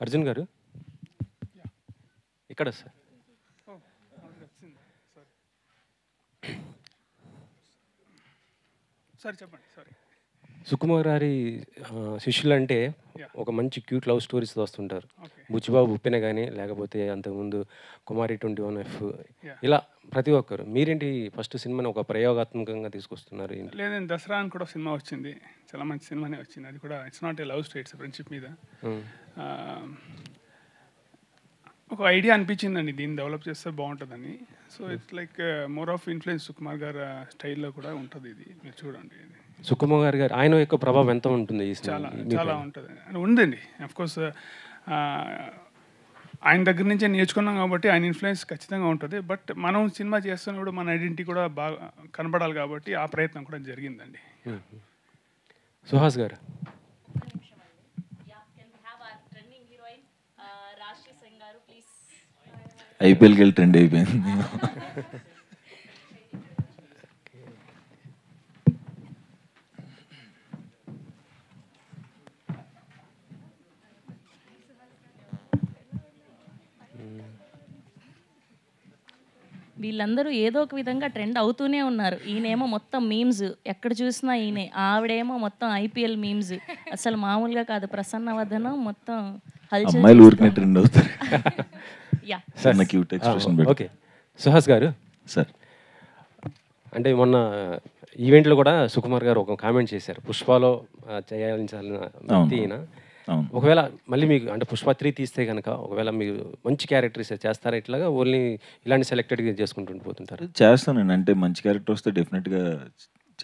అర్జున్ గారు ఇక్కడ sir. Sir చెప్పండి. సారీ. సుకుమార్ గారి శిష్యులంటే Yeah. ఒక మంచి క్యూట్ లవ్ స్టోరీస్తో వస్తుంటారు. ఓకే. బుచ్చిబాబు ఉప్పెన కానీ లేకపోతే అంతకుముందు కుమారి 21F Yeah. ఇలా ప్రతి ఒక్కరు. మీరేంటి ఫస్ట్ సినిమాని ఒక ప్రయోగాత్మకంగా తీసుకొస్తున్నారు ఏంటి? లేదండి, దసరా అని కూడా సినిమా వచ్చింది, చాలా మంచి సినిమానే వచ్చింది. అది కూడా it's not a love story, it's friendship మీద. ఆ, ఒక ఐడియా అనిపించిందండి దీన్ని డెవలప్ చేస్తే బాగుంటుందని. So it's like more of influence Sukumar గారి స్టైల్లో కూడా ఉంటుంది ఇది, మీరు చూడండి. ఇది సుకుమార్ గారు ఆయన యొక్క ప్రభావం ఎంత ఉంటుంది ఈ చాలా సినిమా? చాలా ఉంటుంది అని ఉందండి. అఫ్కోర్స్ ఆయన దగ్గర నుంచే నేర్చుకున్నాం కాబట్టి ఆయన ఇన్ఫ్లుయెన్స్ ఖచ్చితంగా ఉంటుంది. బట్ మనం సినిమా చేస్తున్నప్పుడు మన ఐడెంటిటీ కూడా బాగా కనబడాలి కాబట్టి ఆ ప్రయత్నం కూడా జరిగిందండి. సుహాస్ గారు ఐపీఎల్కి వెళ్ళి ట్రెండ్ అయిపోయింది. వీళ్ళందరూ ఏదో ఒక విధంగా ట్రెండ్ అవుతూనే ఉన్నారు. ఈయనేమో మొత్తం మీమ్స్, ఎక్కడ చూసినా ఈయనే. ఆవిడేమో మొత్తం ఐపీఎల్ మీమ్స్, అసలు మామూలుగా కాదు. ప్రసన్నవదనం మొత్తం హల్చల్ అమ్మాయిలు ఊరికనే ట్రెండ్ అవుతారు. యా చిన్న క్యూట్ ఎక్స్ప్రెషన్ పెట్టి. ఓకే సుహాస్ గారు సార్, అంటే మొన్న ఈవెంట్లో కూడా సుకుమార్ గారు ఒక కామెంట్ చేశారు, పుష్పలో చేయాల్సిన వ్యక్తి ఈయన. అవును. ఒకవేళ మళ్ళీ మీకు అంటే పుష్ప 3 తీస్తే కనుక ఒకవేళ మీరు మంచి క్యారెక్టర్స్ చేస్తారా, ఇట్లాగా ఓన్లీ ఇలాంటి సెలెక్టెడ్గా చేసుకుంటూ పోతుంటారు? చేస్తానండి. అంటే మంచి క్యారెక్టర్ వస్తే డెఫినెట్గా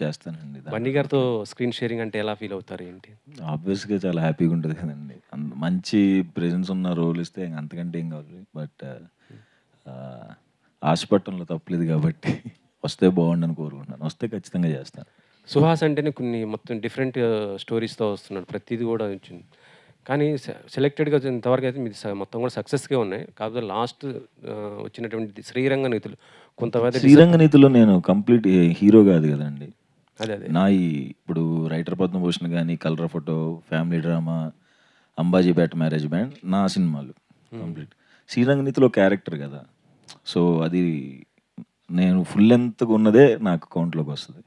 చేస్తానండి. బన్నీ గారితో స్క్రీన్ షేరింగ్ అంటే ఎలా ఫీల్ అవుతారు ఏంటి? ఆబ్వియస్గా చాలా హ్యాపీగా ఉంటుంది కదండి. మంచి ప్రెజెన్స్ ఉన్న రోల్ ఇస్తే అంతకంటే ఏం కావాలి. బట్ ఆశపట్టంలో తప్పలేదు కాబట్టి వస్తే బాగుండని కోరుకుంటున్నాను. వస్తే ఖచ్చితంగా చేస్తాను. సుహాస్ అంటేనే కొన్ని మొత్తం డిఫరెంట్ స్టోరీస్తో వస్తున్నాడు, ప్రతిదీ కూడా వచ్చింది. కానీ సెలెక్టెడ్గా ఇంతవరకు అయితే మీది మొత్తం కూడా సక్సెస్గా ఉన్నాయి. కాకపోతే లాస్ట్ వచ్చినటువంటి శ్రీరంగ నీతులు కొంతమంది శ్రీరంగ నీతిలో నేను కంప్లీట్ హీరో కాదు కదండి. అదే అదే నా ఇప్పుడు రైటర్ పద్మభూషణ్ కానీ, colour photo, family drama, Ambajipeta marriage band నా సినిమాలు కంప్లీట్. శ్రీరంగ నీతిలో క్యారెక్టర్ కదా. సో అది నేను ఫుల్ లెంత్గా ఉన్నదే నాకు అకౌంట్లోకి వస్తుంది.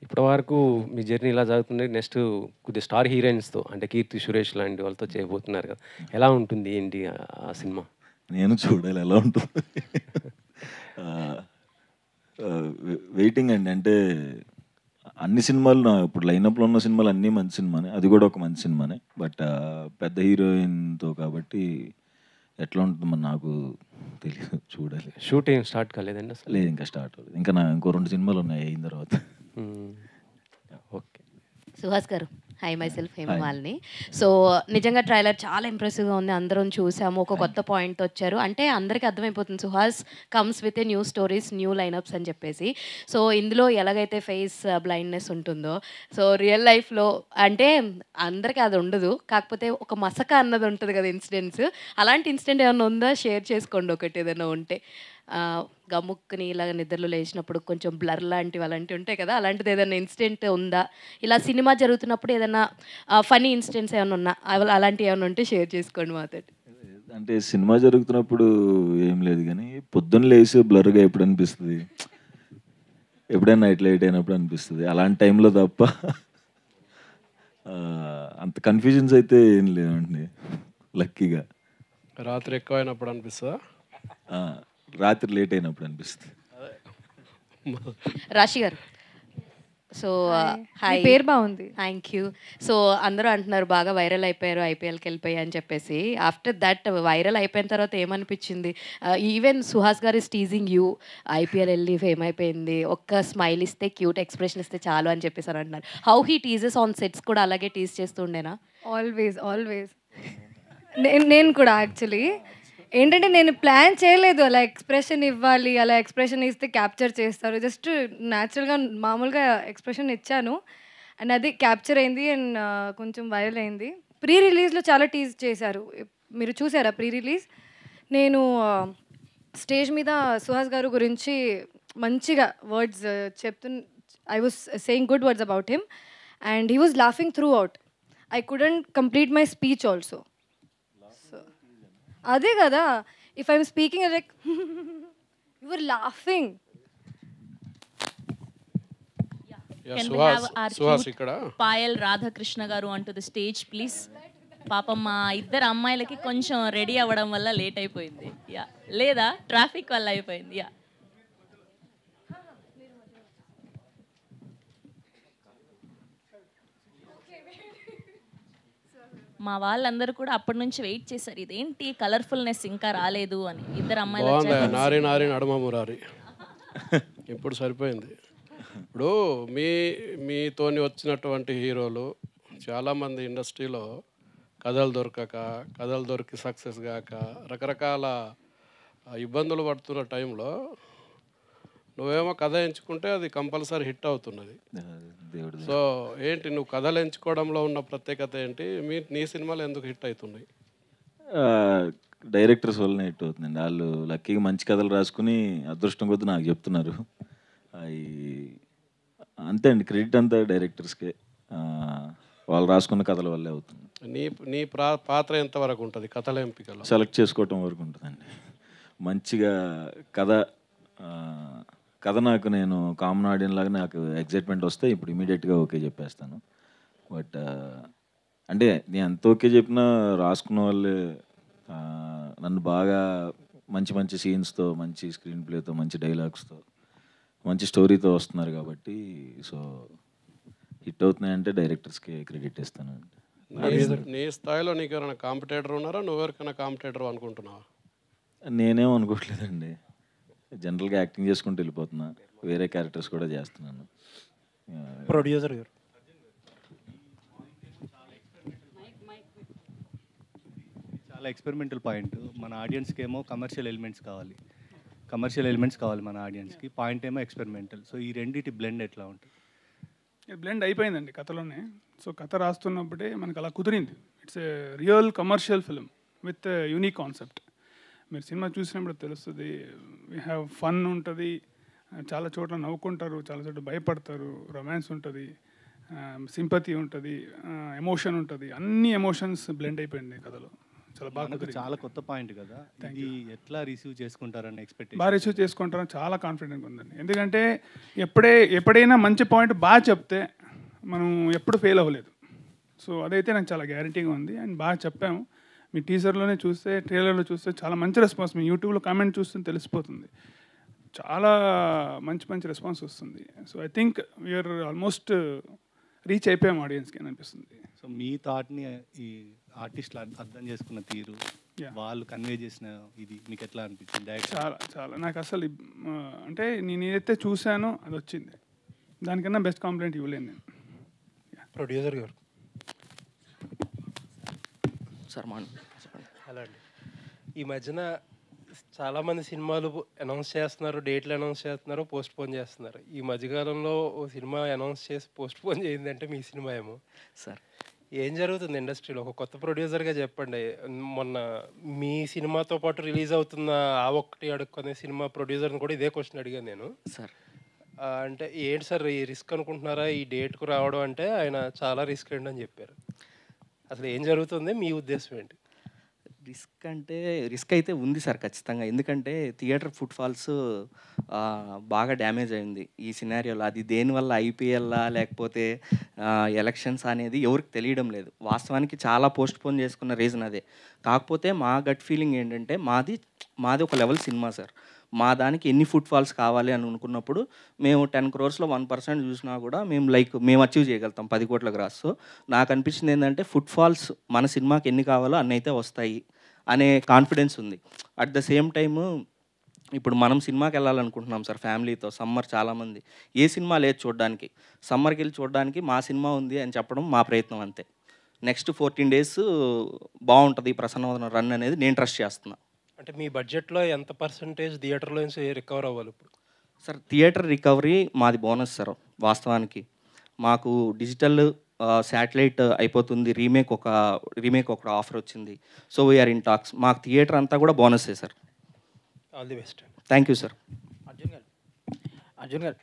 ఇప్పటి వరకు మీ జర్నీ ఇలా జరుగుతుంది. నెక్స్ట్ కొద్దిగా స్టార్ హీరోయిన్స్తో అంటే కీర్తి సురేష్ లాంటి వాళ్ళతో చేయబోతున్నారు కదా, ఎలా ఉంటుంది ఏంటి ఆ సినిమా? నేను చూడాలి ఎలా ఉంటుంది. వెయిటింగ్ అండి. అంటే అన్ని సినిమాలు నా ఇప్పుడు లైనప్లో ఉన్న సినిమాలు అన్నీ మంచి సినిమానే, అది కూడా ఒక మంచి సినిమానే. బట్ పెద్ద హీరోయిన్తో కాబట్టి ఎట్లా ఉంటుందో మరి నాకు తెలియదు, చూడాలి. షూట్ ఏం స్టార్ట్ కాలేదండి అసలు? లేదు, ఇంకా స్టార్ట్ అవుతుంది. ఇంకా నా ఇంకో 2 సినిమాలు ఉన్నాయి అయిన తర్వాత. ఓకే. సుహాస్ గారు, hi myself Hemamalini. So నిజంగా ట్రైలర్ చాలా ఇంప్రెసివ్గా ఉంది, అందరం చూసాము. ఒక కొత్త పాయింట్ వచ్చారు అంటే అందరికీ అర్థమైపోతుంది Suhas comes with a new stories, new line-ups అని చెప్పేసి. సో ఇందులో ఎలాగైతే ఫేస్ బ్లైండ్నెస్ ఉంటుందో, సో రియల్ లైఫ్లో అంటే అందరికీ అది ఉండదు. కాకపోతే ఒక మసక అన్నది ఉంటుంది కదా ఇన్సిడెంట్స్, అలాంటి ఇన్సిడెంట్ ఏమైనా ఉందా? షేర్ చేసుకోండి ఒకటి ఏదైనా ఉంటే. గమ్ముక్కుని ఇలాగ నిద్రలో లేచినప్పుడు కొంచెం బ్లర్ లాంటివి అలాంటివి ఉంటాయి కదా, అలాంటిది ఏదైనా ఇన్సిడెంట్ ఉందా? ఇలా సినిమా జరుగుతున్నప్పుడు ఏదైనా ఫనీ ఇన్సిడెంట్స్ ఏమైనా ఉన్నా, అలాంటివి ఏమైనా ఉంటే షేర్ చేసుకోండి మాతో. అంటే సినిమా జరుగుతున్నప్పుడు ఏం లేదు, కానీ పొద్దున్న లేచి బ్లర్గా ఎప్పుడు అనిపిస్తుంది, ఎప్పుడైనా నైట్ లేట్ అయినప్పుడు అనిపిస్తుంది. అలాంటి టైంలో తప్ప అంత కన్ఫ్యూజన్స్ అయితే ఏం లేవండి. లక్కీగా రాత్రి ఎక్కువ అయినప్పుడు అనిపిస్తుందా? రాత్రి లేట్ అయినప్పుడు అనిపిస్తుంది. రాశి గారు, సో హాయ్, పేరు బాగుంది. Thank you. సో అందరూ అంటున్నారు బాగా వైరల్ అయిపోయారు, ఐపీఎల్కి వెళ్ళిపోయి అని చెప్పేసి. ఆఫ్టర్ దట్ వైరల్ అయిపోయిన తర్వాత ఏమనిపించింది? ఈవెన్ సుహాస్ గారు ఇస్ టీజింగ్ యూ, ఐపీఎల్ వెళ్ళి ఫేమ్ అయిపోయింది, ఒక్క స్మైల్ ఇస్తే, క్యూట్ ఎక్స్ప్రెషన్ ఇస్తే చాలు అని చెప్పేసి అని అంటున్నారు. హౌ హీ టీజెస్ ఆన్ సెట్స్ కూడా అలాగే టీజ్ చేస్తుండేనా? Always always. నేను కూడా యాక్చువల్లీ ఏంటంటే నేను ప్లాన్ చేయలేదు అలా ఎక్స్ప్రెషన్ ఇవ్వాలి, అలా ఎక్స్ప్రెషన్ ఇస్తే క్యాప్చర్ చేస్తారు. జస్ట్ న్యాచురల్గా మామూలుగా ఎక్స్ప్రెషన్ ఇచ్చాను అండ్ అది క్యాప్చర్ అయింది అండ్ కొంచెం వైరల్ అయింది. ప్రీ రిలీజ్లో చాలా టీజ్ చేశారు, మీరు చూసారా ప్రీ రిలీజ్? నేను స్టేజ్ మీద సుహాస్ గారు గురించి మంచిగా words I was saying good words about him and he was laughing through out. I couldn't complete my speech also. అదే కదా, if I'm speaking like your laughing. Can we Suhas have our Suhas cute ఇక్కడ పాయల్ రాధాకృష్ణ గారు onto the stage please. పాపం మా ఇద్దరు అమ్మాయిలకి కొంచెం ready అవ్వడం వల్ల లేట్ అయిపోయింది. యా, లేదా ట్రాఫిక్ వల్ల అయిపోయింది. యా, మా వాళ్ళందరూ కూడా అప్పటి నుంచి వెయిట్ చేశారు, ఇదేంటి కలర్ఫుల్నెస్ ఇంకా రాలేదు అని. ఇద్దరు అమ్మాయిలు బాగుంది. వచ్చారు. నారి నారి నడుమ మురారి ఇప్పుడు సరిపోయింది. ఇప్పుడు మీతోని వచ్చినటువంటి హీరోలు చాలామంది ఇండస్ట్రీలో కథలు దొరికి సక్సెస్ కాక రకరకాల ఇబ్బందులు పడుతున్న టైంలో నువ్వేమో కథ ఎంచుకుంటే అది కంపల్సరీ హిట్ అవుతున్నది. దేవుడు సో ఏంటి నువ్వు కథలు ఎంచుకోవడంలో ఉన్న ప్రత్యేకత ఏంటి? నీ సినిమాలు ఎందుకు హిట్ అవుతున్నాయి? డైరెక్టర్స్ వల్లనే హిట్ అవుతుందండి. వాళ్ళు లక్కీగా మంచి కథలు రాసుకుని అదృష్టం కొద్దీ నాకు చెప్తున్నారు. అవి అంతే అండి, క్రెడిట్ అంతా డైరెక్టర్స్కే. వాళ్ళు రాసుకున్న కథల వల్లే అవుతుంది. నీ పాత్ర ఎంతవరకు ఉంటుంది కథల ఎంపికలో? సెలెక్ట్ చేసుకోవటం వరకు ఉంటుందండి. మంచిగా కథ నాకు, నేను కామన్ ఆడియన్ లాగా నాకు ఎగ్జైట్మెంట్ వస్తే ఇప్పుడు ఇమీడియట్గా ఓకే చెప్పేస్తాను. బట్ అంటే నేను ఎంత ఓకే చెప్పినా రాసుకున్న వాళ్ళే నన్ను బాగా మంచి మంచి సీన్స్తో, మంచి స్క్రీన్ ప్లేతో, మంచి డైలాగ్స్తో, మంచి స్టోరీతో వస్తున్నారు కాబట్టి సో హిట్ అవుతున్నాయంటే డైరెక్టర్స్కి క్రెడిట్ ఇస్తాను. నీ స్థాయిలో నీకు ఎవరైనా కాంపిటేటర్ ఉన్నారా? నువ్వెవరికైనా కాంపిటేటర్ అనుకుంటున్నావా? నేనేం అనుకోవట్లేదండి, జనరల్గా యాక్టింగ్ చేసుకుంటూ వెళ్ళిపోతున్నా. వేరే క్యారెక్టర్స్ కూడా చేస్తున్నాను. ప్రొడ్యూసర్ గారు చాలా ఎక్స్పెరిమెంటల్ పాయింట్. మన ఆడియన్స్కి ఏమో కమర్షియల్ ఎలిమెంట్స్ కావాలి మన ఆడియన్స్కి. పాయింట్ ఏమో ఎక్స్పెరిమెంటల్. సో ఈ రెండింటి బ్లెండ్ ఎట్లా ఉంటుంది? బ్లెండ్ అయిపోయిందండి కథలోనే. సో కథ రాస్తున్నప్పుడే మనకు అలా కుదిరింది. It's a real commercial film with unique concept. మీరు సినిమా చూసినప్పుడు తెలుస్తుంది. వీ హ్యావ్ ఫన్ ఉంటుంది, చాలా చోట్ల నవ్వుకుంటారు, చాలా చోట్ల భయపడతారు, రొమాన్స్ ఉంటుంది, సింపతి ఉంటుంది, ఎమోషన్ ఉంటుంది. అన్ని ఎమోషన్స్ బ్లెండ్ అయిపోయింది కథలో. చాలా బాగా, చాలా కొత్త పాయింట్ కదా. ఇది ఎట్లా రిసీవ్ చేసుకుంటారని బాగా రిసీవ్ చేసుకుంటారని చాలా కాన్ఫిడెంట్గా ఉందండి. ఎందుకంటే ఎప్పుడైనా మంచి పాయింట్ బాగా చెప్తే మనం ఎప్పుడు ఫెయిల్ అవ్వలేదు. సో అదైతే నాకు చాలా గ్యారంటీగా ఉంది. అండ్ బాగా చెప్పాము. మీ టీజర్లోనే చూస్తే, ట్రైలర్లో చూస్తే చాలా మంచి రెస్పాన్స్. మీ యూట్యూబ్లో కామెంట్ చూస్తే తెలిసిపోతుంది, చాలా మంచి మంచి రెస్పాన్స్ వస్తుంది. So I think we are almost reach అయిపోయాం ఆడియన్స్కి అని అనిపిస్తుంది. సో మీ థాట్ని ఈ ఆర్టిస్టులు అర్థం చేసుకున్న తీరు, వాళ్ళు కన్వే చేసిన ఇది మీకు ఎట్లా అనిపించింది? చాలా చాలా నాకు అసలు అంటే నేను ఏదైతే చూశానో అది వచ్చింది. దానికన్నా బెస్ట్ కాంప్లిమెంట్ ఇవ్వలేను నేను. ప్రొడ్యూసర్ గారు సార్ హలో అండి. ఈ మధ్యన చాలామంది సినిమాలు అనౌన్స్ చేస్తున్నారు, డేట్లు అనౌన్స్ చేస్తున్నారు, పోస్ట్ పోన్ చేస్తున్నారు. ఈ మధ్యకాలంలో ఓ సినిమా అనౌన్స్ చేసి పోస్ట్ పోన్ చేయిందంటే మీ సినిమా ఏమో. సార్ ఏం జరుగుతుంది ఇండస్ట్రీలో? ఒక కొత్త ప్రొడ్యూసర్గా చెప్పండి. మొన్న మీ సినిమాతో పాటు రిలీజ్ అవుతున్న ఆ ఒక్కటి అడుక్కునే సినిమా ప్రొడ్యూసర్ని కూడా ఇదే క్వశ్చన్ అడిగాను నేను. సార్ అంటే ఏంటి సార్ ఈ రిస్క్ అనుకుంటున్నారా ఈ డేట్కు రావడం? అంటే ఆయన చాలా రిస్క్ ఏంటి అని చెప్పారు. అసలు ఏం జరుగుతుంది, మీ ఉద్దేశం ఏంటి? రిస్క్ అయితే ఉంది సార్ ఖచ్చితంగా. ఎందుకంటే థియేటర్ ఫుట్ఫాల్స్ బాగా డ్యామేజ్ అయింది ఈ సినారియోలో. అది దేనివల్ల, ఐపీఎల్లా లేకపోతే ఎలక్షన్స్ అనేది ఎవరికి తెలియడం లేదు. వాస్తవానికి చాలా పోస్ట్ పోన్ చేసుకున్న రీజన్ అదే. కాకపోతే మా గట్ ఫీలింగ్ ఏంటంటే మాది ఒక లెవెల్ సినిమా సార్. మా దానికి ఎన్ని ఫుట్ఫాల్స్ కావాలి అని అనుకున్నప్పుడు మేము 10 crores 1% చూసినా కూడా మేము అచీవ్ చేయగలుగుతాం 10 కోట్ల గ్రాస్. సో నాకు అనిపించింది ఏంటంటే ఫుట్ఫాల్స్ మన సినిమాకి ఎన్ని కావాలో అన్ని అయితే వస్తాయి అనే కాన్ఫిడెన్స్ ఉంది. అట్ ద సేమ్ టైము ఇప్పుడు మనం సినిమాకి వెళ్ళాలనుకుంటున్నాం సార్ ఫ్యామిలీతో. సమ్మర్ చాలామంది ఏ సినిమా లేదు చూడడానికి, సమ్మర్కి వెళ్ళి చూడడానికి మా సినిమా ఉంది అని చెప్పడం మా ప్రయత్నం అంతే. నెక్స్ట్ 14 days బాగుంటుంది ప్రసన్నవదనం రన్ అనేది నేను ట్రస్ట్ చేస్తున్నాను. అంటే మీ బడ్జెట్లో ఎంత పర్సంటేజ్ థియేటర్లో నుంచి రికవర్ అవ్వాలి ఇప్పుడు? సార్ థియేటర్ రికవరీ మాది బోనస్ సార్. వాస్తవానికి మాకు డిజిటల్ శాటిలైట్ అయిపోతుంది, రీమేక్ ఒక ఆఫర్ వచ్చింది. So we are in talks. మాకు థియేటర్ అంతా కూడా బోనస్సే sir. All the best. Thank you sir. Arjun garu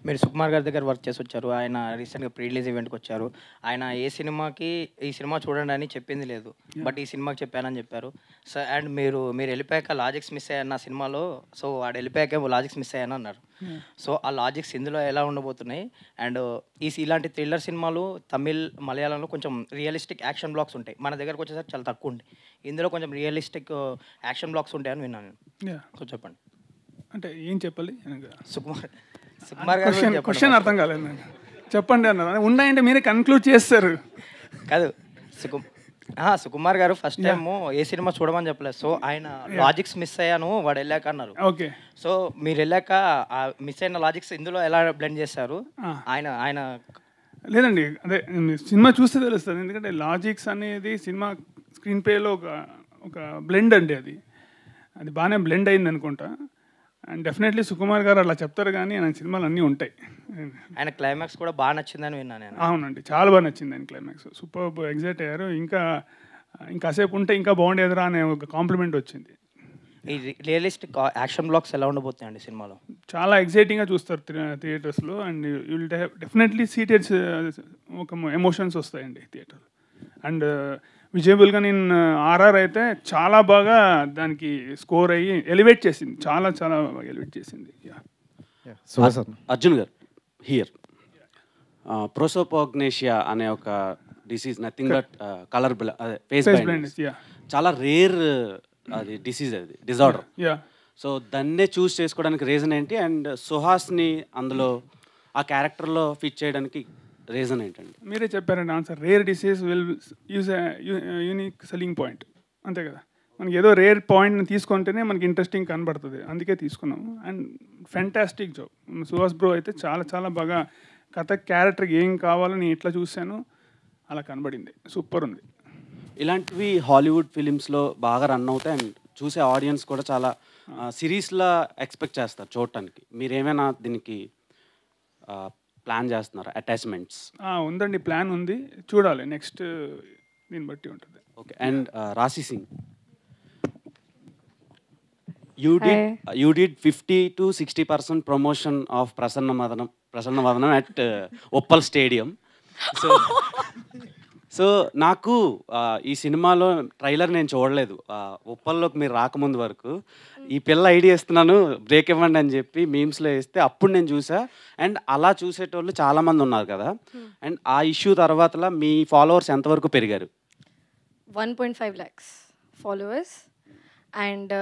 మీరు సుకుమార్ గారి దగ్గర వర్క్ చేసి వచ్చారు. ఆయన రీసెంట్గా ప్రీ రిలీజ్ ఈవెంట్కి వచ్చారు. ఆయన ఏ సినిమాకి ఈ సినిమా చూడండి అని చెప్పింది లేదు, బట్ ఈ సినిమాకి చెప్పానని చెప్పారు. సో అండ్ మీరు వెళ్ళిపోయాక లాజిక్స్ మిస్ అయ్యాను నా సినిమాలో, సో వాడు వెళ్ళిపోయాక లాజిక్స్ మిస్ అయ్యాను అన్నారు. సో ఆ లాజిక్స్ ఇందులో ఎలా ఉండబోతున్నాయి? అండ్ ఇలాంటి థ్రిల్లర్ సినిమాలు తమిళ్, మలయాళంలో కొంచెం రియలిస్టిక్ యాక్షన్ బ్లాక్స్ ఉంటాయి, మన దగ్గరకు వచ్చేసరికి చాలా తక్కువ ఉంటాయి. ఇందులో కొంచెం రియలిస్టిక్ యాక్షన్ బ్లాక్స్ ఉంటాయని విన్నాను నేను. సో చెప్పండి. అంటే ఏం చెప్పాలి? సుకుమార్ గారు క్వశ్చన్ అర్థం కాలేదు నాకు. చెప్పండి అన్నారు. ఉన్నాయంటే మీరే కన్క్లూడ్ చేస్తారు. కాదు, సుకుమార్ గారు ఫస్ట్ టైం ఏ సినిమా చూడమని చెప్పలేదు. సో ఆయన లాజిక్స్ మిస్ అయ్యాను వాడు వెళ్ళాక అన్నారు. ఓకే. సో మీరు వెళ్ళాక ఆ మిస్ అయిన లాజిక్స్ ఇందులో ఎలా బ్లెండ్ చేస్తారు? ఆయన లేదండి, అదే సినిమా చూస్తే తెలుస్తుంది. ఎందుకంటే లాజిక్స్ అనేది సినిమా స్క్రీన్ ప్లేలో ఒక బ్లెండ్ అండి. అది బాగానే బ్లెండ్ అయింది అనుకుంటా. అండ్ డెఫినెట్లీ సుకుమార్ గారు అలా చెప్తారు, కానీ ఆయన సినిమాలు అన్నీ ఉంటాయి. ఆయన క్లైమాక్స్ కూడా బాగా నచ్చిందని విన్నాను నేను. అవునండి, చాలా బాగా నచ్చింది ఆయన క్లైమాక్స్. సూపర్ ఎగ్జైట్ అయ్యారు. ఇంకాసేపు ఉంటే ఇంకా బాగుండేదిరా అనే ఒక కాంప్లిమెంట్ వచ్చింది. ఈ రియలిస్టిక్ యాక్షన్ బ్లాక్స్ ఎలా ఉండబోతున్నాయండి సినిమాలో? చాలా ఎగ్జైటింగ్గా చూస్తారు థియేటర్స్లో. And you will definitely seated ఒక ఎమోషన్స్ వస్తాయండి థియేటర్. అండ్ విజయబుల్గా నేను ఆర్ఆర్ అయితే చాలా బాగా దానికి స్కోర్ అయ్యి ఎలివేట్ చేసింది, చాలా చాలా బాగా ఎలివేట్ చేసింది. అర్జున్ గారు హియర్ ప్రోసోపోగ్నేషియా అనే ఒక disease, nothing but colour face blindness, చాలా రేర్ అది డిసీజ్, అది డిజార్డర్. సో దాన్నే చూస్ చేసుకోవడానికి రీజన్ ఏంటి? అండ్ సుహాస్ని అందులో ఆ క్యారెక్టర్లో ఫిట్ చేయడానికి రీజన్ ఏంటండి? మీరే చెప్పారండి answer. Rare disease will use unique selling point, అంతే కదా. మనకి ఏదో రేర్ పాయింట్ని తీసుకుంటేనే మనకి ఇంట్రెస్టింగ్ కనబడుతుంది, అందుకే తీసుకున్నాము. And fantastic job. Suhas bro అయితే చాలా చాలా బాగా కథ క్యారెక్టర్కి ఏం కావాలని ఎట్లా చూశాను అలా కనబడింది, సూపర్ ఉంది. ఇలాంటివి హాలీవుడ్ ఫిలిమ్స్లో బాగా రన్ అవుతాయి అండ్ చూసే ఆడియన్స్ కూడా చాలా సిరీస్లా ఎక్స్పెక్ట్ చేస్తారు చూడటానికి. మీరేమైనా దీనికి ప్లాన్ చేస్తున్నారు అటాచ్మెంట్స్? ఉందండి, ప్లాన్ ఉంది, చూడాలి నెక్స్ట్ దీన్ని బట్టి ఉంటుంది. ఓకే. అండ్ రాశి Singh, you did 50 to 60% promotion of Prasanna Vadanam at Uppal Stadium. So నాకు ఈ సినిమాలో ట్రైలర్ నేను చూడలేదు. ఉప్పల్లోకి మీరు రాకముందు వరకు ఈ పిల్ల ఐడియా ఇస్తున్నాను బ్రేక్ ఇవ్వండి అని చెప్పి మీమ్స్లో వేస్తే అప్పుడు నేను చూసా. అండ్ అలా చూసేటోళ్ళు చాలామంది ఉన్నారు కదా. అండ్ ఆ ఇష్యూ తర్వాతలా మీ ఫాలోవర్స్ ఎంతవరకు పెరిగారు? 1.5 lakhs followers. And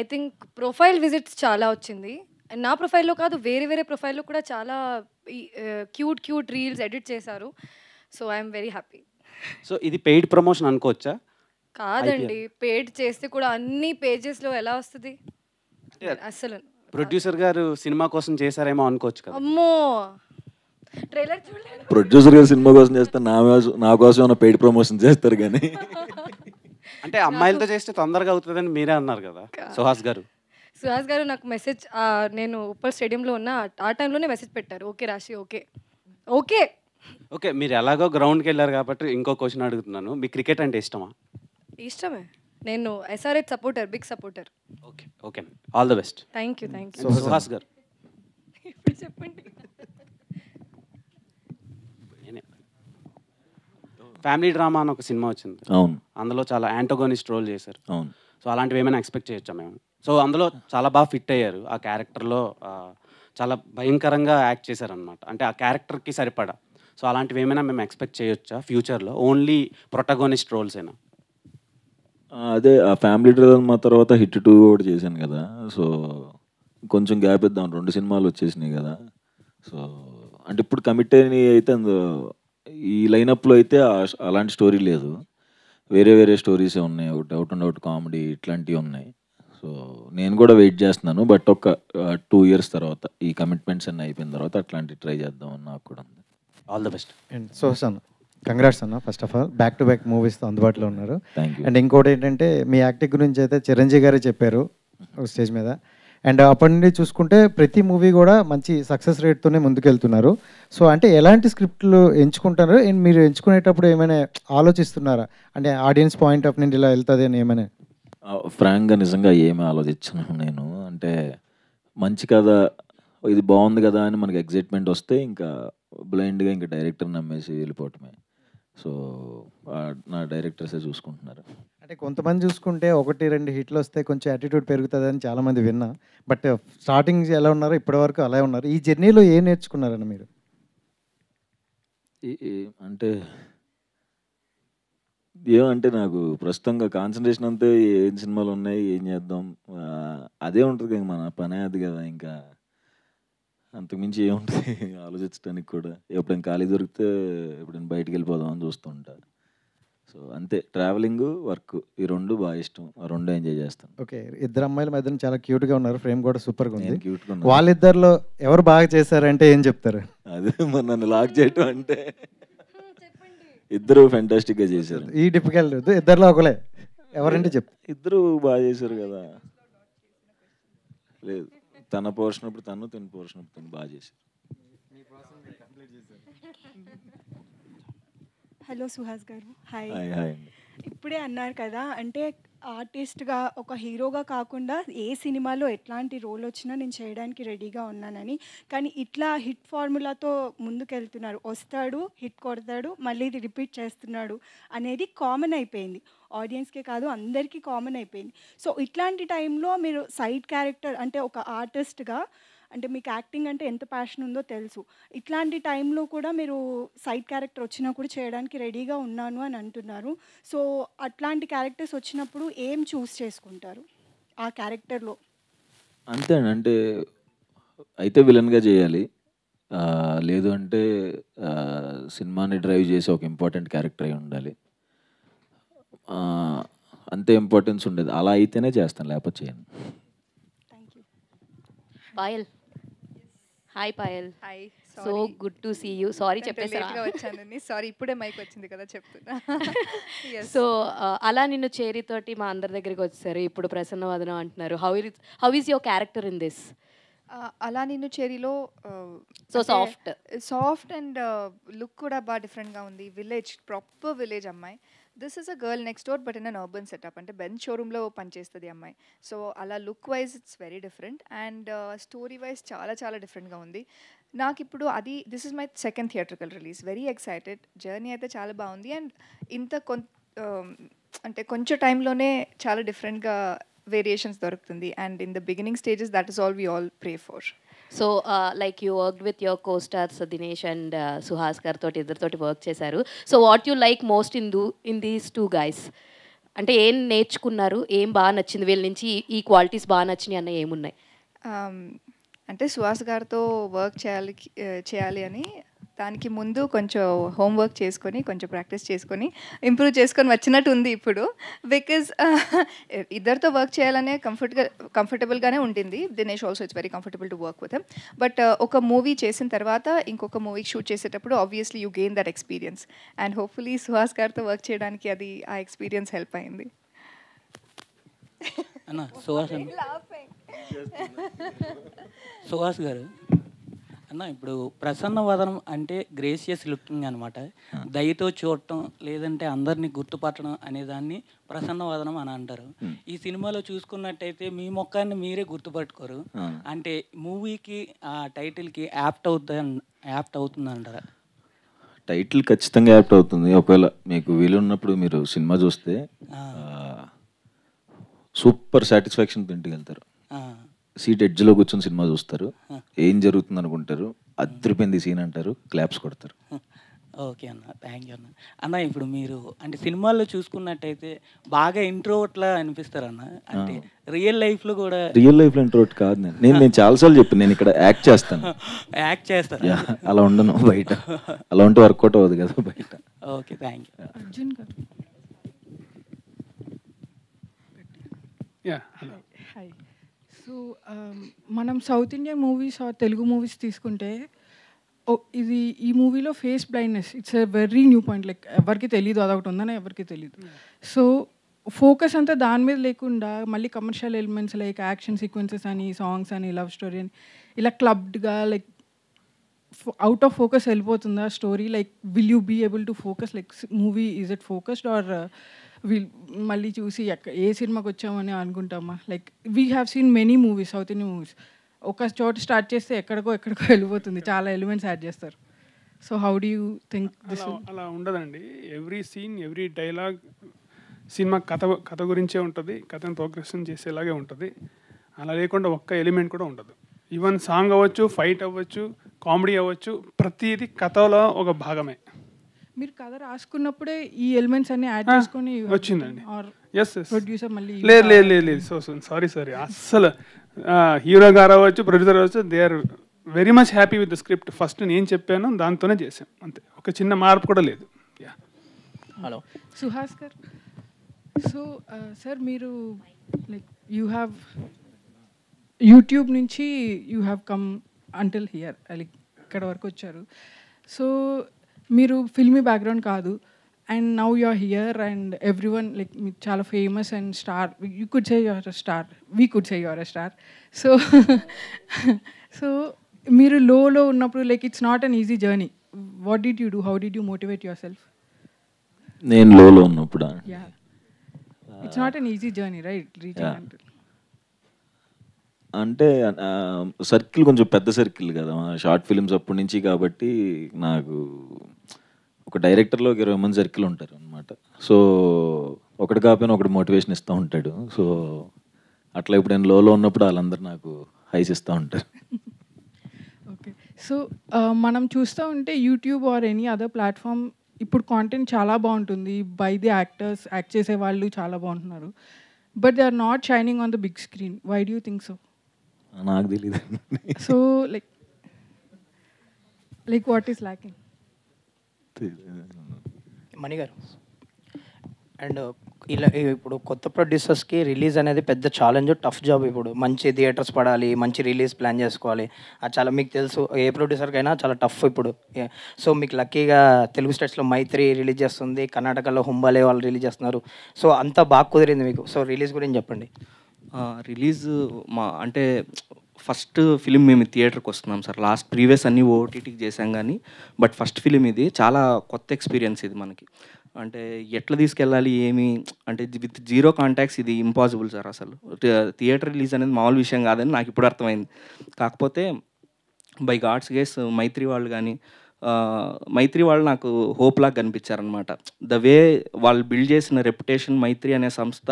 I think profile visits చాలా వచ్చింది. అండ్ నా ప్రొఫైల్లో కాదు, వేరే వేరే ప్రొఫైల్లో కూడా చాలా క్యూట్ రీల్స్ ఎడిట్ చేశారు. So I'm very happy. So ఇది పెయిడ్ ప్రమోషన్ అనుకోవచ్చా? కాదండి, పెయిడ్ చేస్తే కూడా అన్ని పేజెస్లో ఎలా వస్తుంది అసలు. ప్రొడ్యూసర్ గారు సినిమా కోసం చేశారేమో అనుకోవచ్చు కదా. అమ్మో, ట్రైలర్ చూడలేదు. ప్రొడ్యూసర్ గారు సినిమా కోసం చేస్తే నా కోసం ఏమైనా పెయిడ్ ప్రమోషన్ చేస్తారు కానీ. అంటే అమ్మాయిలతో చేస్తే తొందరగా అవుతుందని మీరే అన్నారు కదా సుహాస్ గారు. నాకు మెసేజ్, నేను ఉప్పల్ స్టేడియంలో ఉన్న ఆ టైంలోనే మెసేజ్ పెట్టారు, ఓకే రాశి, ఓకే. మీరు ఎలాగో గ్రౌండ్కి వెళ్ళారు కాబట్టి ఇంకో క్వశ్చన్ అడుగుతున్నాను. మీ క్రికెట్ అంటే ఇష్టమా? ఇష్టమే. నేను SRH supporter, big supporter. Okay, all the best. Thank you. Suhas గారు చెప్పండి. ఫ్యామిలీ డ్రామా అని ఒక సినిమా వచ్చింది. అవును. అందులో చాలా యాంటోగోనిస్ట్ రోల్ చేశారు. అవును. సో అలాంటివి ఏమైనా ఎక్స్పెక్ట్ చేయొచ్చా మేము? సో అందులో చాలా బాగా ఫిట్ అయ్యారు. ఆ క్యారెక్టర్లో చాలా భయంకరంగా యాక్ట్ చేశారనమాట. అంటే ఆ క్యారెక్టర్కి సరిపడా. సో అలాంటివి ఏమైనా మేము ఎక్స్పెక్ట్ చేయొచ్చా ఫ్యూచర్లో? ఓన్లీ ప్రొటగోనిస్ట్ రోల్స్ అయినా? అదే ఆ ఫ్యామిలీ డ్రామా తర్వాత హిట్ 2 కూడా చేశాను కదా. సో కొంచెం గ్యాప్ ఇద్దాం, 2 సినిమాలు వచ్చేసినాయి కదా. సో అంటే ఇప్పుడు కమిట్ అయినవి అయితే ఈ లైనప్లో అయితే అలాంటి స్టోరీ లేదు, వేరే స్టోరీసే ఉన్నాయి. ఒకటి అవుట్ అండ్ అవుట్ కామెడీ ఇట్లాంటివి ఉన్నాయి. సో నేను కూడా వెయిట్ చేస్తున్నాను. బట్ ఒక 2 years తర్వాత ఈ కమిట్మెంట్స్ అన్నీ అయిపోయిన తర్వాత అట్లాంటివి ట్రై చేద్దామని నాకు కూడా ఉంది. All the best. And Suhas అన్న, కంగ్రాట్స్ అన్న. First of all back to back మూవీస్తో అందుబాటులో ఉన్నారు. Thank you. అండ్ ఇంకోటి ఏంటంటే మీ యాక్టింగ్ గురించి అయితే చిరంజీవి గారే చెప్పారు స్టేజ్ మీద. అండ్ అప్పటి నుండి చూసుకుంటే ప్రతి మూవీ కూడా మంచి సక్సెస్ రేట్తోనే ముందుకెళ్తున్నారు. సో అంటే ఎలాంటి స్క్రిప్ట్లు ఎంచుకుంటారు? అండ్ మీరు ఎంచుకునేటప్పుడు ఏమైనా ఆలోచిస్తున్నారా? అంటే ఆడియన్స్ పాయింట్ ఆఫ్ నుండి ఇలా వెళ్తుంది అని ఏమైనా? ఫ్రాంక్గా నిజంగా ఏమీ ఆలోచించను నేను. అంటే మంచి కథ ఇది బాగుంది కదా అని మనకి ఎగ్జైట్మెంట్ వస్తే ఇంకా బ్లైండ్గా ఇంకా డైరెక్టర్ నమ్మేసి వెళ్ళిపోవటమే. సో నా డైరెక్టర్సే చూసుకుంటున్నారు. అంటే కొంతమంది చూసుకుంటే 1, 2 హిట్లు వస్తే కొంచెం యాటిట్యూడ్ పెరుగుతుందని చాలామంది విన్నా. బట్ స్టార్టింగ్ ఎలా ఉన్నారో ఇప్పటివరకు అలాగే ఉన్నారు. ఈ జర్నీలో ఏం నేర్చుకున్నారన్న మీరు? అంటే ఏమంటే నాకు ప్రస్తుతంగా కాన్సన్ట్రేషన్ అంతే ఏం సినిమాలు ఉన్నాయి, ఏం చేద్దాం, అదే ఉంటుంది కదా, మన పనే అది కదా. ఇంకా అంతకుమించి ఏముంటుంది ఆలోచించడానికి కూడా. ఎప్పుడైనా ఖాళీ దొరికితే ఎప్పుడైనా బయటికి వెళ్ళిపోదాం అని చూస్తూ ఉంటా. సో అంతే, ట్రావెలింగ్, వర్క్, ఈ 2 బాగా ఇష్టం. ఆ 2 ఎంజాయ్ చేస్తాను. ఓకే, ఇద్దరు అమ్మాయిల మధ్యన చాలా క్యూట్గా ఉన్నారు, ఫ్రేమ్ కూడా సూపర్గా ఉంది. క్యూట్గా వాళ్ళిద్దరిలో ఎవరు బాగా చేశారంటే ఏం చెప్తారు? అదే మరి నన్ను లాక్ చేయటం అంటే ఇద్దరు ఫెంటాస్టిక్గా చేశారు. ఈ డిఫికల్ట్ ఇద్దరిలో ఒకలే ఎవరంటే చెప్తారు? ఇద్దరు బాగా చేశారు కదా. లేదు, తన పోర్షన్ అప్పుడు తను, తన పోర్షన్ అప్పుడు తను బాగా చేశారు. హలో సుహాస్ గారు, హాయ్. హాయ్ అండి. ఇప్పుడే అన్నారు కదా, అంటే ఆర్టిస్ట్గా ఒక హీరోగా కాకుండా ఏ సినిమాలో ఎట్లాంటి రోల్ వచ్చినా నేను చేయడానికి రెడీగా ఉన్నానని. కానీ ఇట్లా హిట్ ఫార్ములాతో ముందుకెళ్తున్నారు, వస్తాడు, హిట్ కొడతాడు, మళ్ళీ ఇది రిపీట్ చేస్తున్నాడు అనేది కామన్ అయిపోయింది. ఆడియన్స్కే కాదు, అందరికీ కామన్ అయిపోయింది. సో ఇట్లాంటి టైంలో మీరు సైడ్ క్యారెక్టర్, అంటే ఒక ఆర్టిస్ట్గా, అంటే మీకు యాక్టింగ్ అంటే ఎంత ప్యాషన్ ఉందో తెలుసు, ఇట్లాంటి టైంలో కూడా మీరు సైడ్ క్యారెక్టర్ వచ్చినా కూడా చేయడానికి రెడీగా ఉన్నాను అని అంటున్నారు. సో అట్లాంటి క్యారెక్టర్స్ వచ్చినప్పుడు ఏం చూస్ చేసుకుంటారు ఆ క్యారెక్టర్లో? అంతే అండి, అంటే అయితే విలన్గా చేయాలి, లేదు అంటే సినిమాని డ్రైవ్ చేసే ఒక ఇంపార్టెంట్ క్యారెక్టర్ అయి ఉండాలి. అంతే ఇంపార్టెన్స్ ఉండేది, అలా అయితేనే చేస్తాను, లేకపోతే చేయను. Payal, hi Payal. Hi, so good to see you. Sorry చెప్పేసారా? వచ్చానండి, సారీ, ఇప్పుడే మైక్ వచ్చింది కదా చెప్తున్నా. సో అలా నిన్ను చేరితోటి మా అందరి దగ్గరికి వచ్చారు, ఇప్పుడు ప్రసన్న వదనం అంటున్నారు. How is your character in this? అలా నిన్ను చేరిలో సో సాఫ్ట్ అండ్ లుక్ కూడా బాగా డిఫరెంట్గా ఉంది. విలేజ్, ప్రాపర్ విలేజ్ అమ్మాయి. This is a girl next door but in an urban setup, అంటే బెంచ్ షోరూంలో పనిచేస్తుంది అమ్మాయి. సో అలా look wise it's very different and story wise చాలా చాలా డిఫరెంట్గా ఉంది. నాకు ఇప్పుడు అది this is my second theatrical release, very excited. Journey అయితే చాలా బాగుంది అండ్ అంటే కొంచెం టైంలోనే చాలా డిఫరెంట్గా వేరియేషన్స్ దొరుకుతుంది and in the beginning stages that is all we all pray for. So like you worked with your co stars Dinesh and Suhas గారితో, ఇద్దరితోటి వర్క్ చేశారు. So what you like most in these 2 guys? అంటే ఏం నేర్చుకున్నారు, ఏం బాగా నచ్చింది వీళ్ళ నుంచి, ఈ క్వాలిటీస్ బాగా నచ్చినాయి అన్న ఏమున్నాయి? అంటే సుహాస్ గారితో వర్క్ చేయాలి అని దానికి ముందు కొంచెం హోంవర్క్ చేసుకొని, కొంచెం ప్రాక్టీస్ చేసుకొని, ఇంప్రూవ్ చేసుకొని వచ్చినట్టు ఉంది ఇప్పుడు. బికాజ్ ఇద్దరితో వర్క్ చేయాలనే కంఫర్టబుల్గానే ఉంటుంది. Dinesh also it's very comfortable to work with him. But ఒక మూవీ చేసిన తర్వాత ఇంకొక మూవీ షూట్ చేసేటప్పుడు obviously you gain that experience and hopefully Suhas గారితో వర్క్ చేయడానికి అది ఆ ఎక్స్పీరియన్స్ హెల్ప్ అయింది. సుహాస్ గారు అన్న, ఇప్పుడు ప్రసన్న వదనం అంటే గ్రేసియస్ లుకింగ్ అనమాట. దయతో చూడటం, లేదంటే అందరినీ గుర్తుపట్టడం అనే దాన్ని ప్రసన్న వదనం అని అంటారు. ఈ సినిమాలో చూసుకున్నట్టయితే మీ ముఖాన్ని మీరే గుర్తుపట్టుకోరు, అంటే మూవీకి ఆ టైటిల్కి యాప్ట్ అవుతుంది అంటారా? టైటిల్ ఖచ్చితంగా యాప్ట్ అవుతుంది. ఒకవేళ మీకు వీలున్నప్పుడు మీరు సినిమా చూస్తే సూపర్ సాటిస్ఫాక్షన్ ఇంటికి వెళ్తారు. సీట్ ఎడ్జ్లో కూర్చొని సినిమా చూస్తారు, ఏం జరుగుతుంది అనుకుంటారు, అదిరిపోయింది సీన్ అంటారు, క్లాప్స్ కొడతారు. ఓకే అన్న, థ్యాంక్ యూ అన్న. అన్న ఇప్పుడు మీరు అంటే సినిమాల్లో చూసుకున్నట్టయితే బాగా ఇంట్రోవర్ట్లా అనిపిస్తారన్న, అంటే రియల్ లైఫ్లో కూడా? రియల్ లైఫ్లో ఇంట్రోవర్ట్ కాదు నేను చాలాసార్లు చెప్పాను, నేను ఇక్కడ యాక్ట్ చేస్తాను. యాక్ట్ చేస్తాను, అలా ఉండను బయట. అలా ఉంటే వర్కౌట్ అవ్వదు కదా బయట. Okay, thank you. Arjun garu. Hi. So మనం south Indian movies or Telugu movies తీసుకుంటే ఇది ఈ మూవీలో face blindness it's a very new point. Like ఎవరికి తెలియదు అదొకటి ఉందని ఎవరికి తెలియదు. సో ఫోకస్ అంతా దాని మీద లేకుండా మళ్ళీ commercial elements like action sequences అని, సాంగ్స్ అని, లవ్ స్టోరీ అని ఇలా క్లబ్డ్గా లైక్ అవుట్ ఆఫ్ ఫోకస్ వెళ్ళిపోతుందా story? Like will you be able to focus? Like movie is it focused or మళ్ళీ చూసి ఏ సినిమాకి వచ్చామని అనుకుంటామా? Like we have seen many movies, south Indian movies, ఒక చోట స్టార్ట్ చేస్తే ఎక్కడికో వెళ్ళిపోతుంది, చాలా ఎలిమెంట్స్ యాడ్ చేస్తారు. So how do you think this? అలా ఉండదండి. Every scene, every dialogue cinema కథ గురించే ఉంటుంది, కథను ప్రోగ్రెషన్ చేసేలాగే ఉంటుంది. అలా లేకుండా ఒక్క ఎలిమెంట్ కూడా ఉండదు. ఈవెన్ సాంగ్ అవ్వచ్చు, ఫైట్ అవ్వచ్చు, కామెడీ అవ్వచ్చు, ప్రతిదీ కథలో ఒక భాగమే. మీరు కథ రాసుకున్నప్పుడే ఈ ఎలిమెంట్స్ అన్ని యాడ్ చేసుకొని వచ్చిందండి. Yes yes. ప్రొడ్యూసర్ మళ్ళీ లేదు సారీ అస్సలు హీరో గారు అవ్వచ్చు, ప్రొడ్యూసర్ అవ్వచ్చు, they are very much happy with the script. First నేను చెప్పాను, దాంతోనే చేసాం అంతే. ఒక చిన్న మార్పు కూడా లేదు. హలో సుహాస్ గారు. సో సార్, మీరు లైక్ యూ హ్యావ్ యూట్యూబ్ నుంచి you have come until here, like ఇక్కడ వరకు వచ్చారు. సో మీరు ఫిల్మీ బ్యాక్గ్రౌండ్ కాదు, and now you are here and every one like మీరు చాలా famous and star. You could say your a star, we could say your a star. So మీరు లోలో ఉన్నప్పుడు like it's not an easy journey. What did you do? How did you motivate your self? నేను లోలో ఉన్నప్పుడు it's not an easy journey right, reaching until. అంటే circle కొంచెం పెద్ద circle కదా, short films అప్పటి నుంచి. కాబట్టి నాకు ఒక డైరెక్టర్లో 20 మంది సర్కిల్ ఉంటారు అనమాట. సో ఒకటి కాకపోయినా ఒకటి మోటివేషన్ ఇస్తూ ఉంటాడు. సో అట్లా ఇప్పుడు నేను లోలో ఉన్నప్పుడు వాళ్ళందరూ నాకు హైస్ ఇస్తూ ఉంటారు. ఓకే. సో మనం చూస్తూ ఉంటే YouTube or any other platform ఇప్పుడు కాంటెంట్ చాలా బాగుంటుంది, బై ది యాక్టర్స్, యాక్ట్ చేసే వాళ్ళు చాలా బాగుంటున్నారు, but they are not shining on the big screen. Why do you think so? నాకు తెలియదు. So like what is lacking? Mani garu, and ఇలా ఇప్పుడు కొత్త ప్రొడ్యూసర్స్కి రిలీజ్ అనేది పెద్ద ఛాలెంజ్, టఫ్ జాబ్. ఇప్పుడు మంచి థియేటర్స్ పడాలి, మంచి రిలీజ్ ప్లాన్ చేసుకోవాలి, అది చాలా మీకు తెలుసు, ఏ ప్రొడ్యూసర్కైనా చాలా టఫ్ ఇప్పుడు. సో మీకు లక్కీగా తెలుగు స్టేట్స్లో మైత్రి రిలీజ్ చేస్తుంది, కర్ణాటకలో హుంబాలే వాళ్ళు రిలీజ్ చేస్తున్నారు. సో అంతా బాగా కుదిరింది మీకు. సో రిలీజ్ గురించి చెప్పండి. రిలీజ్ అంటే ఫస్ట్ ఫిలిం మేము థియేటర్కి వస్తున్నాం సార్. ప్రీవియస్ అన్నీ ఓటీటీకి చేసాం కానీ, బట్ ఫస్ట్ ఫిలిం ఇది చాలా కొత్త ఎక్స్పీరియన్స్ ఇది మనకి. అంటే ఎట్లా తీసుకెళ్ళాలి ఏమి అంటే విత్ జీరో కాంటాక్ట్స్ ఇది ఇంపాసిబుల్ సార్. అసలు థియేటర్ రిలీజ్ అనేది మామూలు విషయం కాదని నాకు ఇప్పుడు అర్థమైంది. కాకపోతే బై గాడ్స్ గేస్ మైత్రి వాళ్ళు కానీ మైత్రి వాళ్ళు నాకు హోప్ లాగా కనిపించారనమాట. ద వే వాళ్ళు బిల్డ్ చేసిన రెప్యుటేషన్, మైత్రి అనే సంస్థ,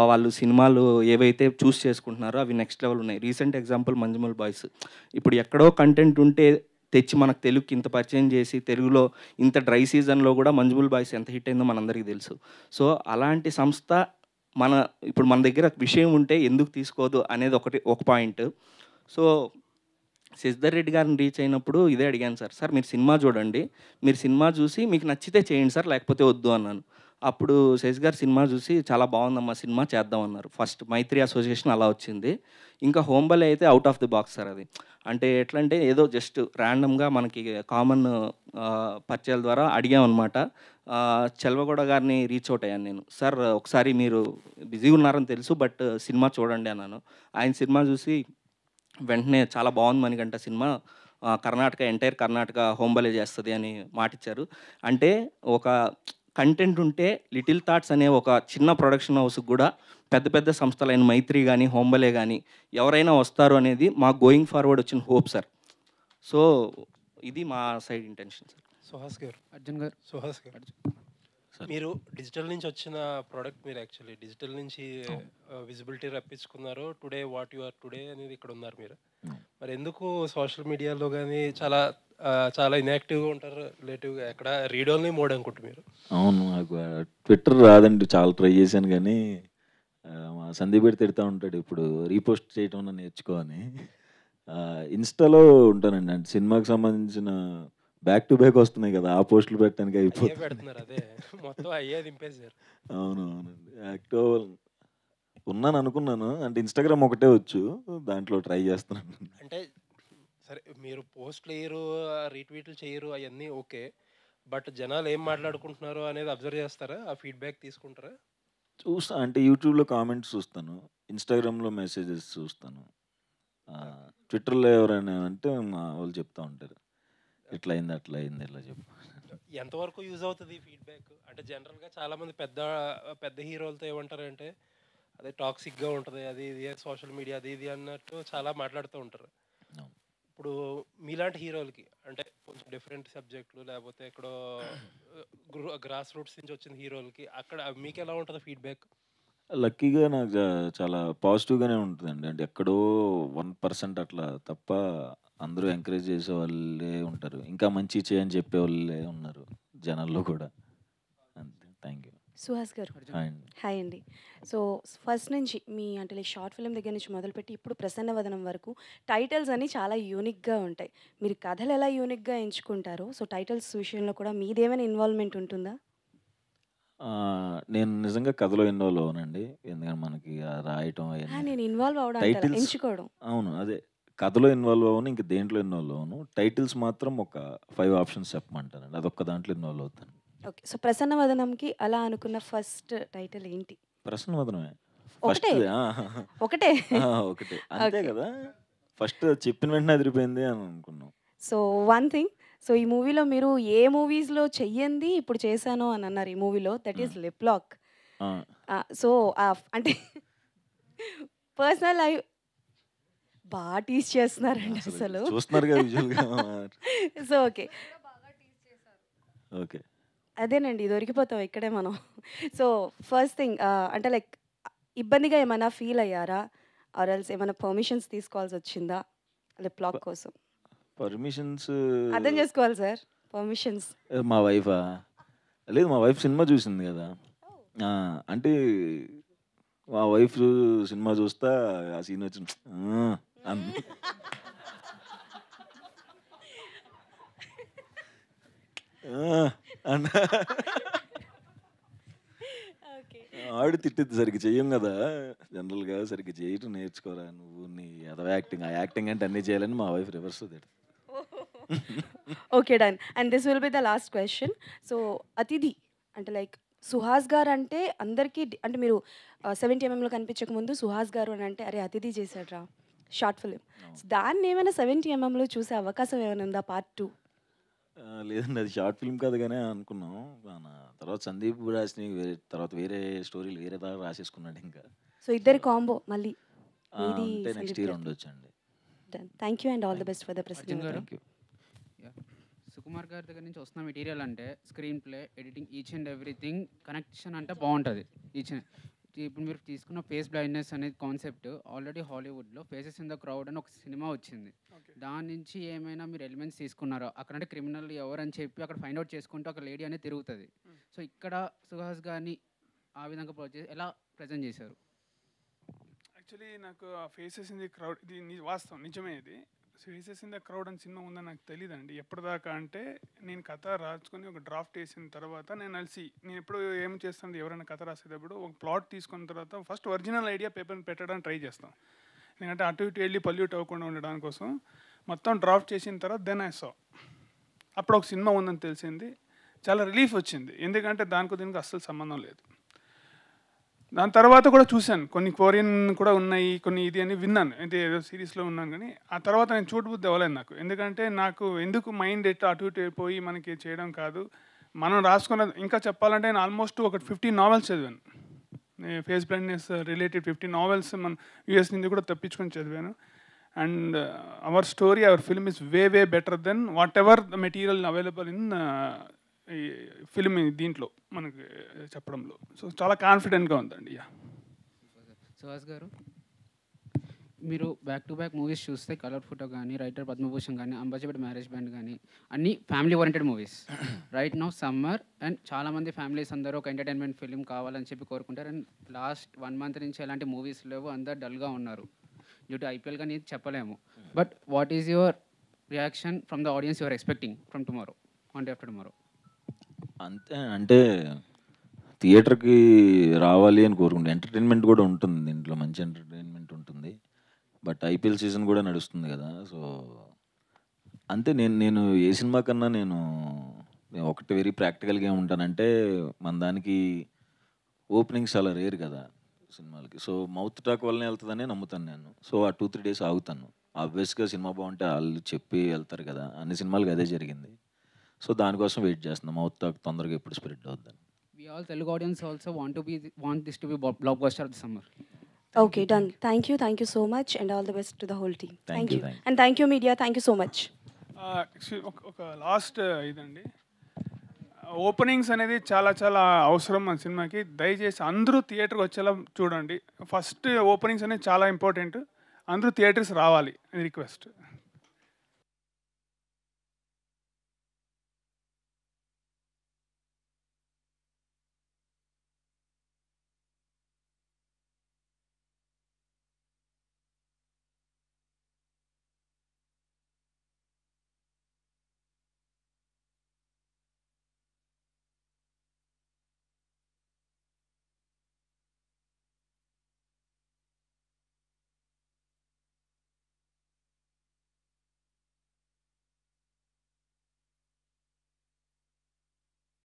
వాళ్ళు సినిమాలు ఏవైతే చూస్ చేసుకుంటున్నారో అవి నెక్స్ట్ లెవెల్ ఉన్నాయి. Recent example Manjummel boys. ఇప్పుడు ఎక్కడో కంటెంట్ ఉంటే తెచ్చి మనకు తెలుగుకి ఇంత పరిచయం చేసి, తెలుగులో ఇంత డ్రై సీజన్లో కూడా మంజుమల్ బాయ్స్ ఎంత హిట్ అయిందో మనందరికీ తెలుసు. సో అలాంటి సంస్థ ఇప్పుడు మన దగ్గర విషయం ఉంటే ఎందుకు తీసుకోదు అనేది ఒక పాయింట్. సో శశిధర్ రెడ్డి గారిని రీచ్ అయినప్పుడు ఇదే అడిగాను సార్ మీరు సినిమా చూడండి, మీరు సినిమా చూసి మీకు నచ్చితే చేయండి సార్, లేకపోతే వద్దు అన్నాను. అప్పుడు శశి గారు సినిమా చూసి చాలా బాగుందమ్మా, సినిమా చేద్దామన్నారు. ఫస్ట్ మైత్రి అసోసియేషన్ అలా వచ్చింది. ఇంకా హోంబలే అయితే out of the box sir. అది అంటే ఎట్లా అంటే ఏదో జస్ట్ ర్యాండమ్గా మనకి కామన్ పరిచయాల ద్వారా అడిగామన్నమాట. చెల్వగౌడ గారిని రీచ్ అవుట్ అయ్యాను నేను. సార్ ఒకసారి మీరు బిజీగా ఉన్నారని తెలుసు, బట్ సినిమా చూడండి అన్నాను. ఆయన సినిమా చూసి వెంటనే చాలా బాగుంది మణికంఠ సినిమా, ఎంటైర్ కర్ణాటక హోంబలే చేస్తుంది అని మాటిచ్చారు. అంటే ఒక కంటెంట్ ఉంటే లిటిల్ థాట్స్ అనే ఒక చిన్న ప్రొడక్షన్ హౌస్కి కూడా పెద్ద పెద్ద సంస్థలైన మైత్రి కానీ హోంబలే కానీ ఎవరైనా వస్తారు అనేది మా గోయింగ్ ఫార్వర్డ్ వచ్చిన హోప్ సార్. సో ఇది మా సైడ్ ఇంటెన్షన్ సార్. సుహాస్ గారు, అర్జున్ గారు, సుహాస్ గారు, మీరు డిజిటల్ నుంచి వచ్చిన ప్రోడక్ట్, మీరు యాక్చువల్లీ డిజిటల్ నుంచి విజిబిలిటీ రప్పించుకున్నారు. Today what you are today అనేది ఇక్కడ ఉన్నారు మీరు. మరి ఎందుకు సోషల్ మీడియాలో కానీ చాలా ఇన్యాక్టివ్గా ఉంటారు, రిలేటివ్గా ఎక్కడ రీడ్ ఓన్లీ మోడ్ అనుకుంటు మీరు? అవును, నాకు ట్విట్టర్ రాదండి, చాలా ట్రై చేశాను కానీ మా సందీప్ పెట్టి తిడతా ఉంటాడు ఇప్పుడు రీపోస్ట్ చేయటం నేర్చుకో అని. ఇన్స్టాలో ఉంటానండి, అంటే సినిమాకి సంబంధించిన బ్యాక్ టు బ్యాక్ వస్తున్నాయి కదా, ఆ పోస్టులు పెట్టడానికి అయిపోతుంది. అవును అవునండి, యాక్టివ్ ఉన్నాను అనుకున్నాను. అంటే ఇన్స్టాగ్రామ్ ఒకటే వచ్చు, దాంట్లో ట్రై చేస్తున్నాను. అంటే సరే, మీరు పోస్ట్లు వేయరు, రీట్వీట్లు చేయరు, అవన్నీ ఓకే, బట్ జనాలు ఏం మాట్లాడుకుంటున్నారు అనేది అబ్జర్వ్ చేస్తారా? ఆ ఫీడ్బ్యాక్ తీసుకుంటారా? చూస్తాను, అంటే యూట్యూబ్లో కామెంట్స్ చూస్తాను, ఇన్స్టాగ్రామ్లో మెసేజెస్ చూస్తాను, ట్విట్టర్లో ఎవరైనా అంటే మా వాళ్ళు చెప్తా ఉంటారు ఇట్లా అయింది అట్లా అయింది ఇలా చెప్పు. ఎంతవరకు యూజ్ అవుతుంది ఫీడ్బ్యాక్? అంటే జనరల్గా చాలామంది పెద్ద పెద్ద హీరోలతో ఏమంటారంటే అదే టాక్సిక్గా ఉంటుంది, అది ఇది సోషల్ మీడియా అది ఇది అన్నట్టు చాలా మాట్లాడుతూ ఉంటారు. ఇప్పుడు మీలాంటి హీరోలకి అంటే కొంచెం డిఫరెంట్ సబ్జెక్టులు లేకపోతే ఎక్కడో గ్రాస్ రూట్స్ నుంచి వచ్చిన హీరోలకి అక్కడ మీకు ఎలా ఉంటుంది ఫీడ్బ్యాక్? లక్కీగా నాకు చాలా పాజిటివ్‌గానే ఉంటదండి. అంటే ఎక్కడో 1% అట్లా తప్ప అందరూ ఎంకరేజ్ చేసే వాళ్ళే ఉంటారు. ఇంకా మంచియి చెయ్యని చెప్పేవాళ్ళే ఉన్నారు జనాల్లో కూడా. అంతే. Thank you. సుహాస్ గారు హాయ్ అండి. హాయ్ అండి. సో ఫస్ట్ నుంచి మీ అంటే లైక్ షార్ట్ ఫిల్మ్ దగ్గర నుంచి మొదలుపెట్టి ఇప్పుడు ప్రసన్న వదనం వరకు టైటిల్స్ అన్నీ చాలా యూనిక్గా ఉంటాయి. మీరు కథలు ఎలా యూనిక్గా ఎంచుకుంటారో సో టైటిల్స్ విషయంలో కూడా మీదేమైనా ఇన్వాల్వ్మెంట్ ఉంటుందా? నేను నిజంగా కథలో ఇన్వాల్వ్ అవ్వనండి. ఎందుకంటే మనకి రాయటం అవన్నీ నేను ఇన్వాల్వ్ అవడం అంటారా, టైటిల్స్ ఎంచుకోవడం. అవును. అదే కథలో ఇన్వాల్వ్ అవ్వను. ఇంక దేంట్లో ఇన్వాల్వ్ అవ్వను. టైటిల్స్ మాత్రం ఒక 5 ఆప్షన్స్ చెప్పమంటానండి. అదొక్క దాంట్లో ఇన్వాల్వ్ అవుతాను. ఓకే. సో ప్రసన్న వదనంకి అలా అనుకున్న ఫస్ట్ టైటిల్ ఏంటి? ప్రశ్నవదనమే. ఒకటే? ఫస్ట్ ఒకటే? ఒకటే. అంతే ఓకే. కదా! ఫస్ట్ చెప్పిన వెంటనే అదిరిపోయింది అని అనుకున్నాం. సో వన్ థింగ్, సో ఈ మూవీలో మీరు ఏ మూవీస్‌లో చెయ్యంది ఇప్పుడు చేశాను అని అన్నారు ఈ మూవీలో, దట్ ఈస్ లిప్ లాక్. ఆ! సో అంటే పర్సనల్ లైఫ్ టీజ్ చేస్తున్నారండి అసలు. చూస్తున్నారుగా విజువల్‌గా. So okay. ఓకే. అదేనండి దొరికిపోతాం ఇక్కడే మనం. సో ఫస్ట్ థింగ్ అంటే లైక్ ఇబ్బందిగా ఏమైనా ఫీల్ అయ్యారా? ఆర్ ఎల్స్ ఏమైనా పర్మిషన్స్ తీసుకోవాల్సి వచ్చిందా లిప్ లాక్ కోసం? పర్మిషన్స్ అర్థం చేసుకోవాలి సార్ పర్మిషన్స్. మా వైఫా? లేదు, మా వైఫ్ సినిమా చూసింది కదా! అంటే మా వైఫ్ సినిమా చూస్తా ఆ సీన్ వచ్చి అంది. ఆవిడ తిట్టిద్ది, సరిగ్గా చెయ్యం కదా జనరల్గా, సరిగ్గా చేయటం నేర్చుకోరా నువ్వు, నీ ఎదవ యాక్టింగ్, ఆ యాక్టింగ్ అంటే అన్నీ చేయాలని మా వైఫ్ రివర్స్ తిడుతుంది. Okay done. And this will be the last question. So అతిథి అంటే లైక్ సుహాస్ గారు అంటే అందరికీ అంటే మీరు 70 ఎంఎంలో కనిపించక ముందు సుహాస్ గారు అని అంటే అరే అతిథి చేశాడ్రా షార్ట్ ఫిలిం, దాన్ని ఏమైనా 70 ఎంఎంలో చూసే అవకాశం ఏమైనా ఉందా పార్ట్ 2? లేదండి, అది షార్ట్ ఫిల్మ్ కాదుగానే అనుకున్నాం. మన తర్వాత సందీప్ రాసిన తర్వాత వేరే స్టోరీలు వేరే దాకా రాసేసుకున్నాడు ఇంకా. సో ఇద్దరి కాంబో మళ్ళీ అంటే నెక్స్ట్ ఇయర్ ఉండొచ్చండి. Thank you and all the best for the president. Thank you. Sukumar గారి దగ్గర నుంచి వస్తున్న మెటీరియల్ అంటే screenplay, editing, each and everything connection అంటే బాగుంటుంది. ఇప్పుడు మీరు తీసుకున్న ఫేస్ బ్లైండ్నెస్ అనేది కాన్సెప్ట్ ఆల్రెడీ హాలీవుడ్లో ఫేసెస్ ఇన్ ద క్రౌడ్ అని ఒక సినిమా వచ్చింది. దాని నుంచి ఏమైనా మీరు ఎలిమెంట్స్ తీసుకున్నారో? అక్కడంటే క్రిమినల్ ఎవరు అని చెప్పి అక్కడ ఫైండ్ అవుట్ చేసుకుంటూ ఒక లేడీ అనేది తిరుగుతుంది. సో ఇక్కడ సుహాస్ గారిని ఆ విధంగా ఎలా ప్రజెంట్ చేశారు? యాక్చువల్లీ నాకు ఆ ఫేసెస్ ఇన్ ది క్రౌడ్ ఇది వాస్తవం, నిజమే. ఇది ఫేసెస్ ఇన్ ద క్రౌడ్ అని సినిమా ఉందని నాకు తెలియదండి ఎప్పటిదాకా. అంటే నేను కథ రాసుకొని ఒక డ్రాఫ్ట్ వేసిన తర్వాత నేను ఎప్పుడు ఏం చేస్తాను, ఎవరైనా కథ రాసేటప్పుడు ఒక ప్లాట్ తీసుకున్న తర్వాత ఫస్ట్ ఒరిజినల్ ఐడియా పేపర్ని పెట్టడానికి ట్రై చేస్తాం. ఎందుకంటే అటు ఇటు వెళ్ళి పల్యూట్ అవ్వకుండా ఉండడానికి కోసం మొత్తం డ్రాఫ్ట్ చేసిన తర్వాత దెన్ ఐ సా అప్పుడు ఒక సినిమా ఉందని తెలిసింది. చాలా రిలీఫ్ వచ్చింది, ఎందుకంటే దానికి దీనికి అస్సలు సంబంధం లేదు. దాని తర్వాత కూడా చూశాను, కొన్ని కొరియన్ కూడా ఉన్నాయి, కొన్ని ఇది అని విన్నాను, అయితే ఏదో సిరీస్లో ఉన్నాను. కానీ ఆ తర్వాత నేను చూడబుద్ధి అవ్వలేదు నాకు, ఎందుకంటే నాకు ఎందుకు మైండ్ అటు ఇటు అయిపోయి మనకి చేయడం కాదు. మనం రాసుకున్న ఇంకా చెప్పాలంటే నేను ఆల్మోస్ట్ ఒక 15 నావెల్స్ చదివాను. ఫేస్ బ్లైండ్నెస్ రిలేటెడ్ 15 నావెల్స్ మన యూఎస్ నుంచి కూడా తప్పించుకొని చదివాను. And our story, our film is way better than whatever the material available in ఈ ఫిల్మ్ దీంట్లో మనకి చెప్పడంలో. సో చాలా కాన్ఫిడెంట్గా ఉందండి. సుహాస్ గారు, మీరు బ్యాక్ టు బ్యాక్ మూవీస్ చూస్తే కలర్ ఫోటో కానీ, రైటర్ పద్మభూషణ్ కానీ, అంబాజీపేట మ్యారేజ్ బ్యాండ్ కానీ అన్నీ family oriented movies. Right now summer and చాలామంది ఫ్యామిలీస్ అందరూ ఒక ఎంటర్టైన్మెంట్ ఫిల్మ్ కావాలని చెప్పి కోరుకుంటారు. అండ్ లాస్ట్ 1 మంత్ నుంచి ఎలాంటి మూవీస్ లేవు, అందరు డల్గా ఉన్నారు. డ్యూ టు ఐపీఎల్ కానీ చెప్పలేము. But what is your reaction from the audience your expecting from tomorrow, one day after tomorrow? అంతే, అంటే థియేటర్కి రావాలి అని కోరుకుంటే ఎంటర్టైన్మెంట్ కూడా ఉంటుంది దీంట్లో, మంచి ఎంటర్టైన్మెంట్ ఉంటుంది. బట్ ఐపీఎల్ సీజన్ కూడా నడుస్తుంది కదా, సో అంతే. నేను ఏ సినిమా కన్నా నేను ఒకటి వెరీ ప్రాక్టికల్గా ఉంటానంటే, మన దానికి ఓపెనింగ్స్ చాలా రేర్ కదా సినిమాలకి. సో మౌత్ టాక్ వల్లనే వెళ్తుందనే నమ్ముతాను నేను. సో ఆ 2-3 డేస్ ఆగుతాను. ఆబ్వియస్గా సినిమా బాగుంటే వాళ్ళు చెప్పి వెళ్తారు కదా, అన్ని సినిమాలకి అదే జరిగింది. సో దానికోసం వెయిట్ చేస్తున్నాం, మౌత్ టాక్ తొందరగా ఎప్పుడు స్ప్రెడ్ అవుద్దని. all Telugu audience also want this to be blockbuster of the summer. Okay, done. Thank you so much, and all the best to the whole team. Thank you. thank you. And thank you, media. Thank you so much. ఒక last ఇదండి, openings అనేది చాలా చాలా అవసరం మన సినిమాకి. దయచేసి అందరూ థియేటర్కి వచ్చేలా చూడండి. ఫస్ట్ ఓపెనింగ్స్ అనేది చాలా ఇంపార్టెంట్. అందరూ థియేటర్స్ రావాలి రిక్వెస్ట్.